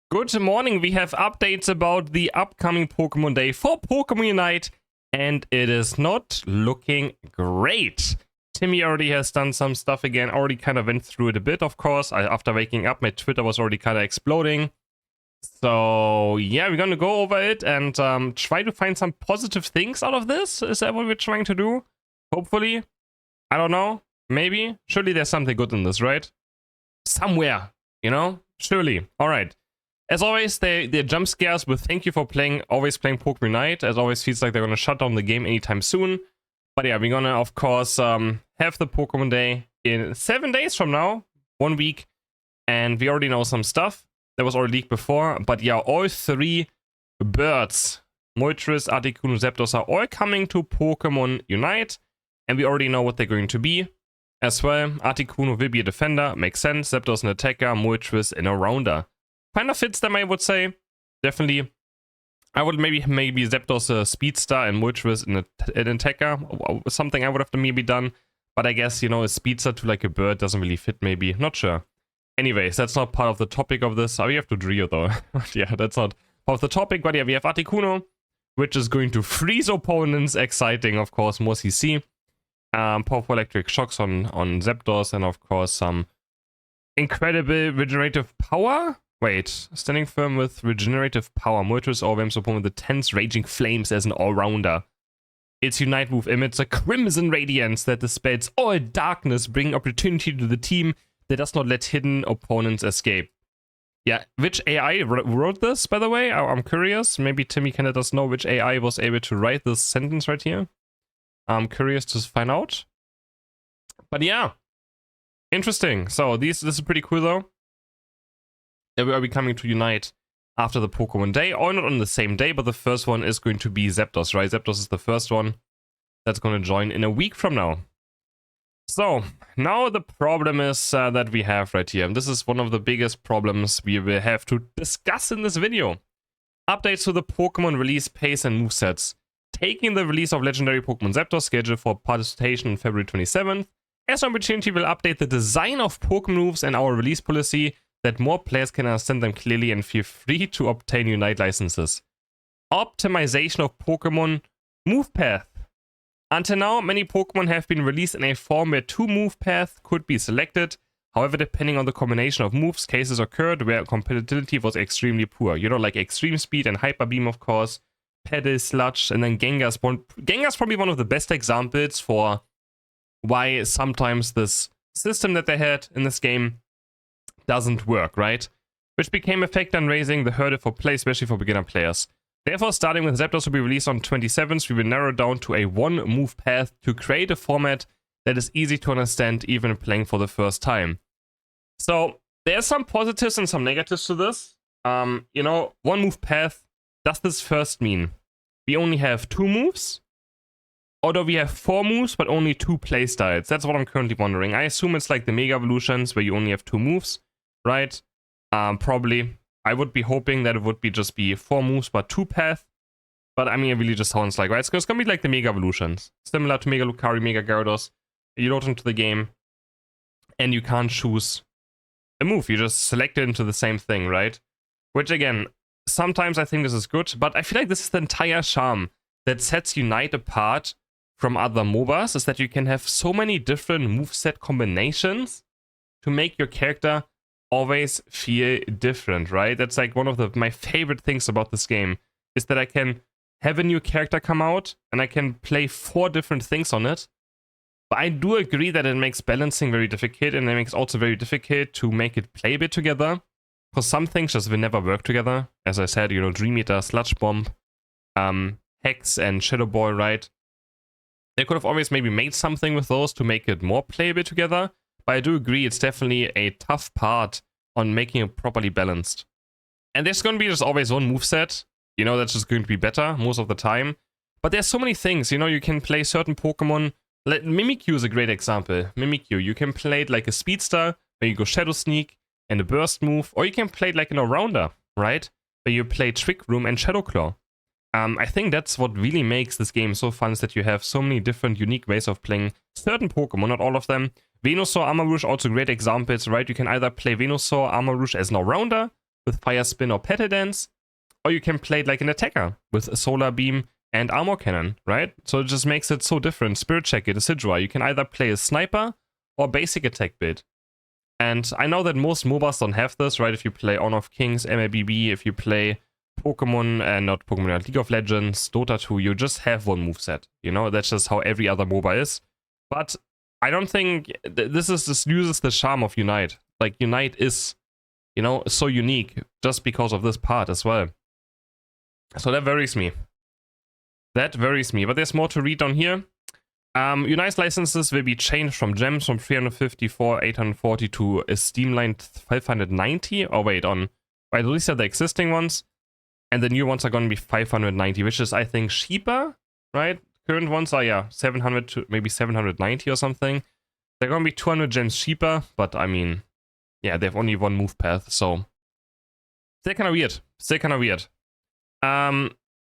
Good morning, we have updates about the upcoming Pokemon Day for Pokemon Unite, and it is not looking great. Timmy already has done some stuff again, already kind of went through it a bit, of course. After waking up, my Twitter was already kind of exploding. So, yeah, we're gonna go over it and try to find some positive things out of this. Is that what we're trying to do? Hopefully. I don't know. Maybe. Surely there's something good in this, right? Somewhere, you know? Surely. Alright. As always, they're jump scares with thank you for always playing Pokemon Unite. As always, feels like they're gonna shut down the game anytime soon. But yeah, we're gonna, of course, have the Pokemon Day in 7 days from now. 1 week. And we already know some stuff that was already leaked before. But yeah, all three birds, Moltres, Articuno, Zapdos, are all coming to Pokemon Unite. And we already know what they're going to be as well. Articuno will be a defender, makes sense. Zapdos an attacker, Moltres an all-rounder. Kind of fits them, I would say. Definitely. I would maybe Zapdos a speedster and Moltres an attacker. Something I would have maybe done. But I guess, you know, a speedster to like a bird doesn't really fit maybe. Not sure. Anyways, that's not part of the topic of this. Oh, we have to Drio though. Yeah, that's not part of the topic. But yeah, we have Articuno, which is going to freeze opponents. Exciting, of course, more CC. Powerful electric shocks on Zapdos, and of course some incredible regenerative power. Wait, standing firm with regenerative power. Moltres overwhelms opponent with the tense raging flames as an all-rounder. Its Unite move emits a crimson radiance that dispels all darkness, bringing opportunity to the team that does not let hidden opponents escape. Yeah, which AI wrote this, by the way? I'm curious. Maybe Timmy can let us know which AI was able to write this sentence right here. I'm curious to find out. But yeah, interesting. So this is pretty cool though. We will be coming to Unite after the Pokemon Day, or not on the same day, but the first one is going to be Zapdos, right? Zapdos is the first one that's going to join in a week from now. So now the problem is that we have right here, and this is one of the biggest problems we will have to discuss in this video. Updates to the Pokemon release pace and movesets. Taking the release of legendary Pokemon Zapdos scheduled for participation on February 27th, as an opportunity will update the design of Pokemon moves and our release policy that more players can understand them clearly and feel free to obtain Unite licenses. Optimization of Pokemon move path. Until now, many Pokemon have been released in a form where 2 move paths could be selected. However, depending on the combination of moves, cases occurred where compatibility was extremely poor. You know, like Extreme Speed and Hyper Beam, of course. Pedal, Sludge, and then Gengar's. Gengar's probably one of the best examples for why sometimes this system that they had in this game doesn't work, right? Which became a factor in raising the hurdle for play, especially for beginner players. Therefore, starting with Zapdos to be released on 27th, we will narrow down to a 1-move path to create a format that is easy to understand even playing for the first time. So, there's some positives and some negatives to this. You know, 1-move path. Does this first mean we only have 2 moves? Or do we have 4 moves but only 2 playstyles? That's what I'm currently wondering. I assume it's like the Mega Evolutions where you only have 2 moves, right? Probably. I would be hoping that it would just be 4 moves but 2 paths. But I mean, it really just sounds like, right? It's gonna be like the Mega Evolutions. Similar to Mega Lucario, Mega Gyarados. You load into the game and you can't choose a move. You just select it into the same thing, right? Which again, sometimes I think this is good, but I feel like this is the entire charm that sets Unite apart from other MOBAs, is that you can have so many different moveset combinations to make your character always feel different, right? That's like one of my favorite things about this game, is that I can have a new character come out and I can play 4 different things on it. But I do agree that it makes balancing very difficult, and it makes also very difficult to make it play a bit together. Because some things just will never work together. As I said, you know, Dream Eater, Sludge Bomb, Hex, and Shadow Ball, right? They could have always maybe made something with those to make it more playable together. But I do agree it's definitely a tough part on making it properly balanced. And there's going to be just always one moveset. You know, that's just going to be better most of the time. But there's so many things. You know, you can play certain Pokemon. Like Mimikyu is a great example. Mimikyu, you can play it like a Speedster, where you go Shadow Sneak and a burst move, or you can play it like an all-rounder, right? Where you play Trick Room and Shadow Claw. I think that's what really makes this game so fun, is that you have so many different unique ways of playing certain Pokemon, not all of them. Venusaur, Armarouge, also great examples, right? You can either play Venusaur, Armarouge as an all-rounder, with Fire Spin or Petal Dance, or you can play it like an attacker with a Solar Beam and Armor Cannon, right? So it just makes it so different. Spirit Check it, Decidueye. You can either play a Sniper or basic attack build. And I know that most MOBAs don't have this, right? If you play Honor of Kings, MLBB, if you play Pokemon, not Pokemon, League of Legends, Dota 2, you just have one moveset. You know, that's just how every other MOBA is. But I don't think this uses the charm of Unite. Like, Unite is, you know, so unique just because of this part as well. So that worries me. That worries me. But there's more to read on here. Unite's licenses will be changed from gems from 354, 840 to a streamlined 590. Oh, wait, at least the existing ones. And the new ones are going to be 590, which is, I think, cheaper, right? Current ones are, yeah, 700 to maybe 790 or something. They're going to be 200 gems cheaper, but I mean, yeah, they have only one move path, so still kind of weird. Still kind of weird.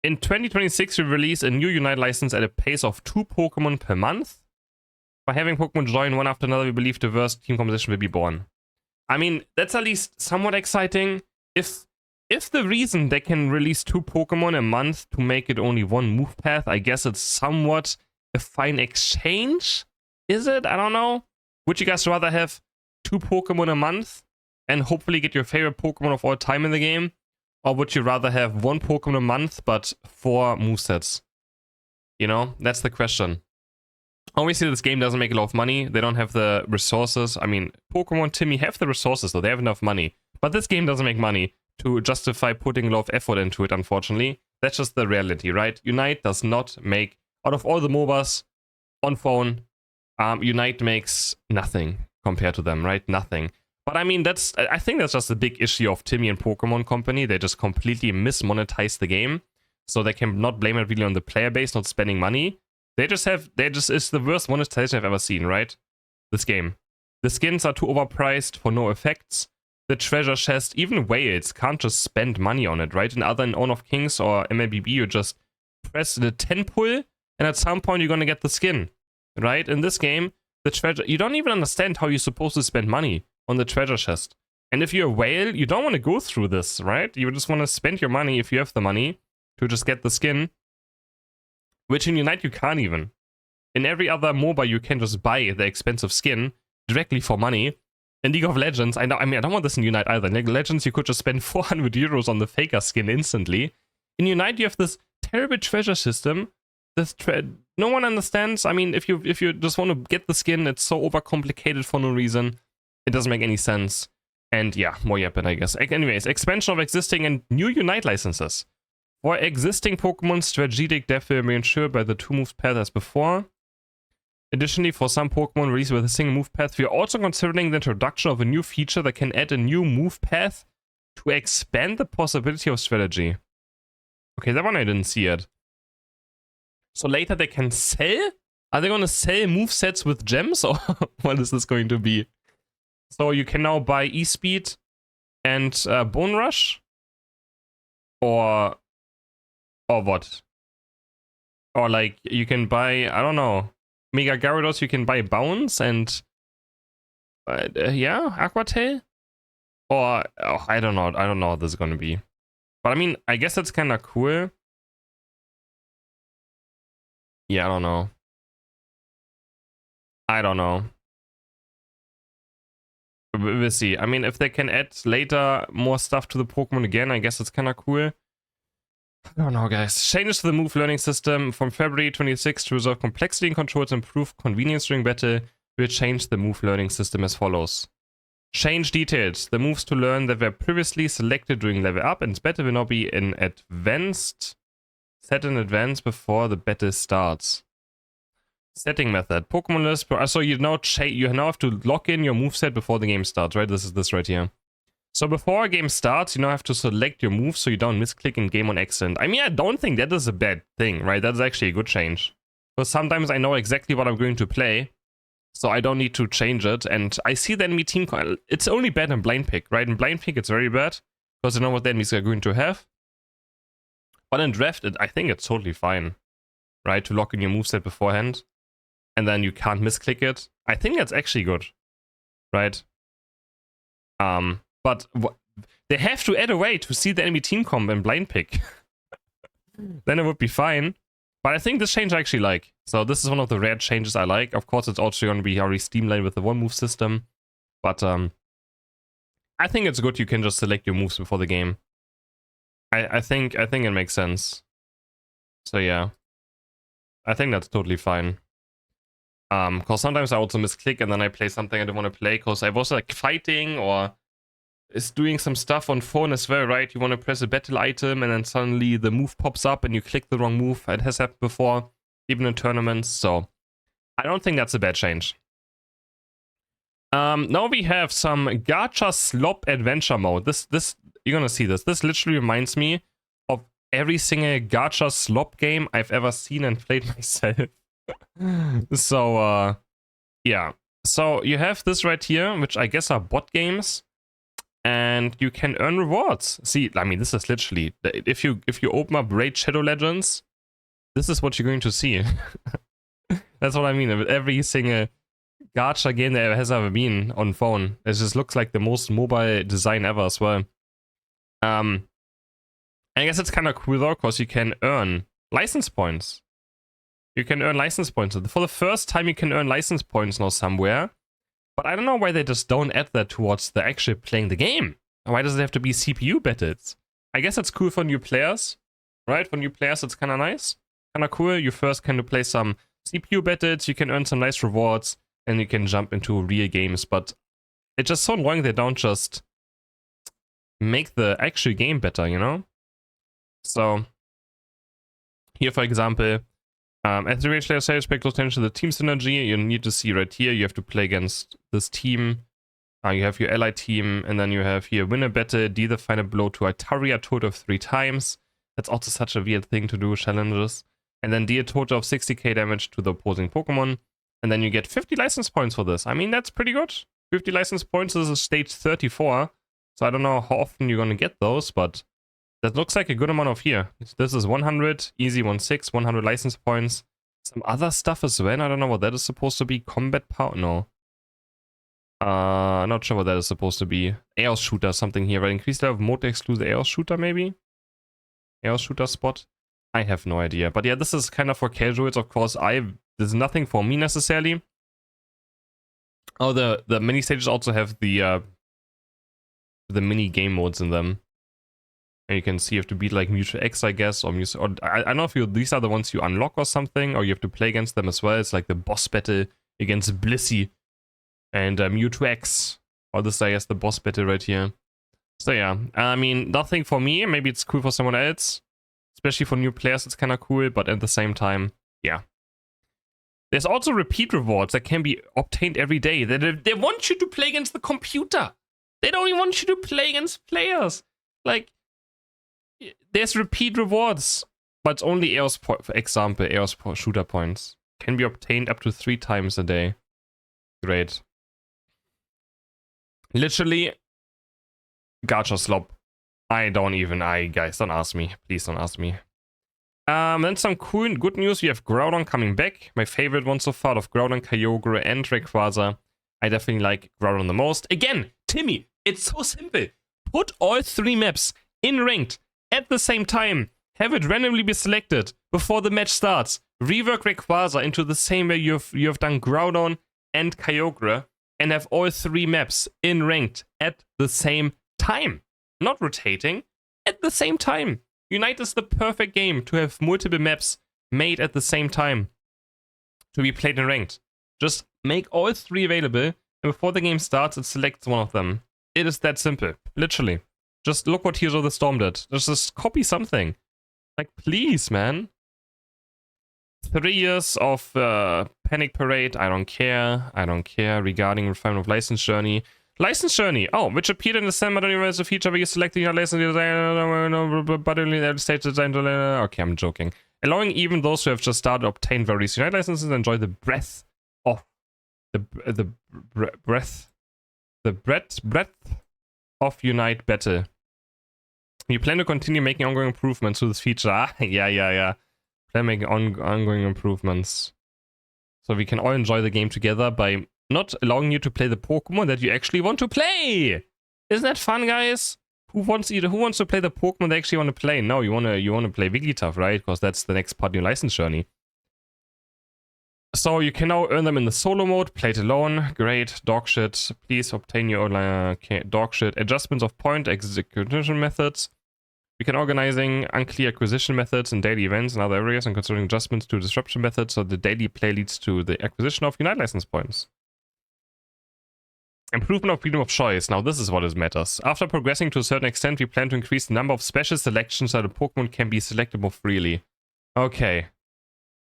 In 2026, we release a new Unite license at a pace of 2 Pokemon per month. By having Pokemon join one after another, we believe the worst team composition will be born. I mean, that's at least somewhat exciting. If the reason they can release 2 Pokemon a month to make it only one move path, I guess it's somewhat a fine exchange. Is it? I don't know. Would you guys rather have 2 Pokemon a month and hopefully get your favorite Pokemon of all time in the game? Or would you rather have 1 Pokemon a month, but 4 movesets? You know, that's the question. Obviously, this game doesn't make a lot of money. They don't have the resources. I mean, Pokemon Timmy have the resources, though. They have enough money. But this game doesn't make money to justify putting a lot of effort into it, unfortunately. That's just the reality, right? Unite does not make, out of all the MOBAs on phone, Unite makes nothing compared to them, right? Nothing. But I mean, I think that's just a big issue of Timmy and Pokemon Company. They just completely mismonetize the game. So they can not blame it really on the player base not spending money. It's the worst monetization I've ever seen, right? This game. The skins are too overpriced for no effects. The treasure chest, even whales can't just spend money on it, right? In Honor of Kings or MLBB, you just press the 10 pull, and at some point you're gonna get the skin, right? In this game, the treasure, you don't even understand how you're supposed to spend money on the treasure chest. And if you're a whale, you don't want to go through this, right? You just want to spend your money, if you have the money, to just get the skin. Which in Unite you can't even. In every other MOBA you can just buy the expensive skin directly for money. In League of Legends, I don't want this in Unite either. In League of Legends you could just spend 400 euros on the Faker skin instantly. In Unite you have this terrible treasure system. No one understands. I mean, if you just want to get the skin, it's so overcomplicated for no reason. It doesn't make any sense. And yeah, more yapping, I guess. Anyways, expansion of existing and new Unite licenses. For existing Pokemon, strategic depth will be ensured by the 2 move path as before. Additionally, for some Pokemon released with a single move path, we are also considering the introduction of a new feature that can add a new move path to expand the possibility of strategy. Okay, that one I didn't see yet. So later they can sell? Are they going to sell movesets with gems, or what is this going to be? So you can now buy E-Speed and Bone Rush? Or what? Or like, you can buy, I don't know, Mega Gyarados, you can buy Bounce and, yeah, Aqua Tail? Or, oh, I don't know what this is going to be. But I mean, I guess that's kind of cool. Yeah, I don't know. I don't know. We'll see. I mean, if they can add later more stuff to the Pokemon again, I guess it's kind of cool. I don't know, guys. Changes to the move learning system from February 26 to resolve complexity and control to improve convenience during battle. We'll change the move learning system as follows. Change details. The moves to learn that were previously selected during level up and battle will now be in advanced. Set in advance before the battle starts. Setting method. Pokemon list. So you now have to lock in your moveset before the game starts, right? This is this right here. So before a game starts, you now have to select your moves so you don't misclick in game on accident. I mean, I don't think that is a bad thing, right? That's actually a good change. Because sometimes I know exactly what I'm going to play, so I don't need to change it. And I see the enemy team. It's only bad in blind pick, right? In blind pick, it's very bad because you know what the enemies are going to have. But in draft, I think it's totally fine, right? To lock in your moveset beforehand. And then you can't misclick it. I think that's actually good, right? But They have to add a way to see the enemy team comp and blind pick. Then it would be fine. But I think this change I actually like. So this is one of the rare changes I like. Of course, it's also going to be already streamlined with the one move system. But I think it's good you can just select your moves before the game. I think it makes sense. So yeah. I think that's totally fine. Because sometimes I also misclick and then I play something I don't want to play because I was like fighting or is doing some stuff on phone as well, right? You want to press a battle item and then suddenly the move pops up and you click the wrong move. It has happened before, even in tournaments, so I don't think that's a bad change. Now we have some gacha slop adventure mode. This you're gonna see this. This literally reminds me of every single gacha slop game I've ever seen and played myself. So yeah. So you have this right here, which I guess are bot games. And you can earn rewards. See, I mean, this is literally, if you open up Raid Shadow Legends, this is what you're going to see. That's what I mean. With every single gacha game that has ever been on phone, it just looks like the most mobile design ever as well. I guess it's kind of cool though, because you can earn license points. You can earn license points. For the first time, you can earn license points now somewhere. But I don't know why they just don't add that towards the actually playing the game. Why does it have to be CPU battles? I guess it's cool for new players, right? For new players, it's kind of nice. Kind of cool. You first can play some CPU battles, you can earn some nice rewards, and you can jump into real games. But it's just so annoying they don't just make the actual game better, you know? So, here, for example, as the raid player pay close attention to the team synergy, you need to see right here, you have to play against this team. You have your ally team, and then you have here win a battle, deal the final blow to Atari a total of 3 times. That's also such a weird thing to do, challenges. And then deal a total of 60k damage to the opposing Pokemon. And then you get 50 license points for this. I mean, that's pretty good. 50 license points is a stage 34. So I don't know how often you're going to get those, but that looks like a good amount of here. This is 100, easy 1/6, 100 license points. Some other stuff as well. I don't know what that is supposed to be. Combat power? No. Not sure what that is supposed to be. Air shooter, something here. Right? Increase level of mode exclude the air shooter, maybe? Air shooter spot? I have no idea. But yeah, this is kind of for casuals, of course. There's nothing for me necessarily. Oh, the mini stages also have the mini game modes in them. And you can see you have to beat like Mutual X, I guess, or I don't know if these are the ones you unlock or something, or you have to play against them as well. It's like the boss battle against Blissey and Mewtwo X. Or this, I guess, the boss battle right here. So yeah, I mean, nothing for me. Maybe it's cool for someone else. Especially for new players, it's kind of cool, but at the same time, yeah. There's also repeat rewards that can be obtained every day. They want you to play against the computer. They don't even want you to play against players. Like, there's repeat rewards, but it's only AOS, for example, AOS shooter points. Can be obtained up to 3 times a day. Great. Literally, gacha slop. Guys, don't ask me. Please don't ask me. Then some cool and good news. We have Groudon coming back. My favorite one so far of Groudon, Kyogre, and Rayquaza. I definitely like Groudon the most. Again, Timmy, it's so simple. Put all 3 maps in ranked at the same time. Have it randomly be selected before the match starts. Rework Rayquaza into the same way you have done Groudon and Kyogre, and have all 3 maps in ranked at the same time. Not rotating, at the same time. Unite is the perfect game to have multiple maps made at the same time to be played in ranked. Just make all 3 available, and before the game starts, it selects one of them. It is that simple, literally. Just look what Heroes of the Storm did. Just copy something. Like, please, man. 3 years of Panic Parade, I don't care. I don't care. Regarding refinement of License Journey. License Journey! Oh, which appeared in the December universe, a feature where you selecting your license but only the stage design. Okay, I'm joking. Allowing even those who have just started to obtain various Unite licenses and enjoy the breadth of breadth of Unite battle. You plan to continue making ongoing improvements to this feature. Ah, yeah. Plan making ongoing improvements. So we can all enjoy the game together by not allowing you to play the Pokemon that you actually want to play. Isn't that fun, guys? Who wants to play the Pokemon they actually want to play? No, you wanna play Wigglytuff, right? Because that's the next part of your license journey. So you can now earn them in the solo mode, play it alone. Great, dog shit. Please obtain your dog shit. Adjustments of point execution methods. We can organizing unclear acquisition methods in daily events and other areas and considering adjustments to disruption methods so the daily play leads to the acquisition of Unite license points. Improvement of freedom of choice. Now this is what matters. After progressing to a certain extent, we plan to increase the number of special selections so the Pokemon can be selected more freely. Okay.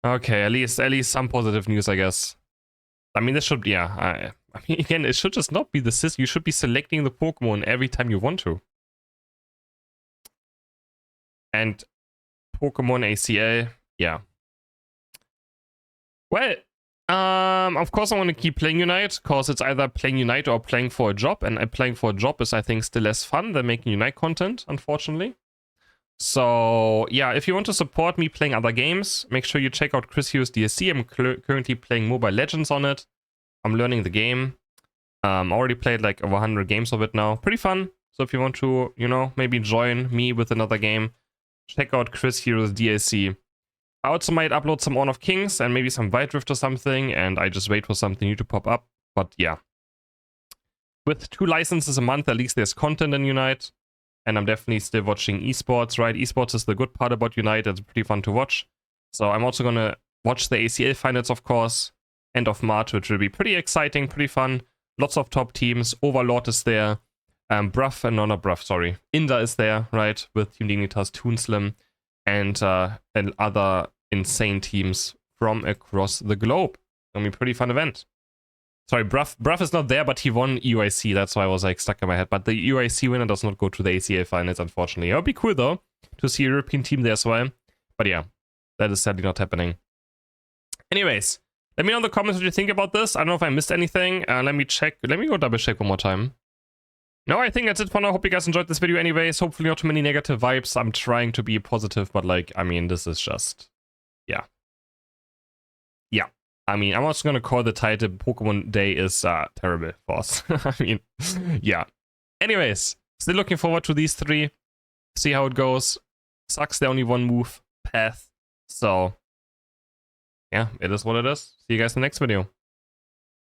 Okay, at least some positive news, I guess. I mean, this should, yeah. I mean, again, it should just not be the system. You should be selecting the Pokemon every time you want to. And Pokemon ACL, yeah. Well, of course I want to keep playing Unite, because it's either playing Unite or playing for a job, and playing for a job is, I think, still less fun than making Unite content, unfortunately. So, yeah, if you want to support me playing other games, make sure you check out CrisHeroes DLC. I'm currently playing Mobile Legends on it. I'm learning the game. Already played like over 100 games of it now. Pretty fun. So if you want to, you know, maybe join me with another game, check out CrisHeroes DLC. I also might upload some Honor of Kings and maybe some Wild Rift or something, and I just wait for something new to pop up. But yeah. With 2 licenses a month, at least there's content in Unite. And I'm definitely still watching esports, right? Esports is the good part about Unite. It's pretty fun to watch. So I'm also going to watch the ACL finals, of course, end of March, which will be pretty exciting, pretty fun. Lots of top teams. Overlord is there. Bruff, no, not Bruff, sorry. Inda is there, right? With Team Dignitas, Toonslim, and other insane teams from across the globe. It's going to be a pretty fun event. Sorry, Bruff is not there, but he won UIC. That's why I was like stuck in my head. But the UIC winner does not go to the ACL finals, unfortunately. It would be cool though to see a European team there as well. But yeah, that is sadly not happening. Anyways, let me know in the comments what you think about this. I don't know if I missed anything. Let me check. Let me go double check one more time. No, I think that's it for now. Hope you guys enjoyed this video anyways. Hopefully not too many negative vibes. I'm trying to be positive, but like, I mean, this is just, yeah. Yeah. I mean, I'm also going to call the title Pokemon Day is terrible for us. I mean, yeah. Anyways, still looking forward to these 3. See how it goes. Sucks the only one move path. So, yeah, it is what it is. See you guys in the next video.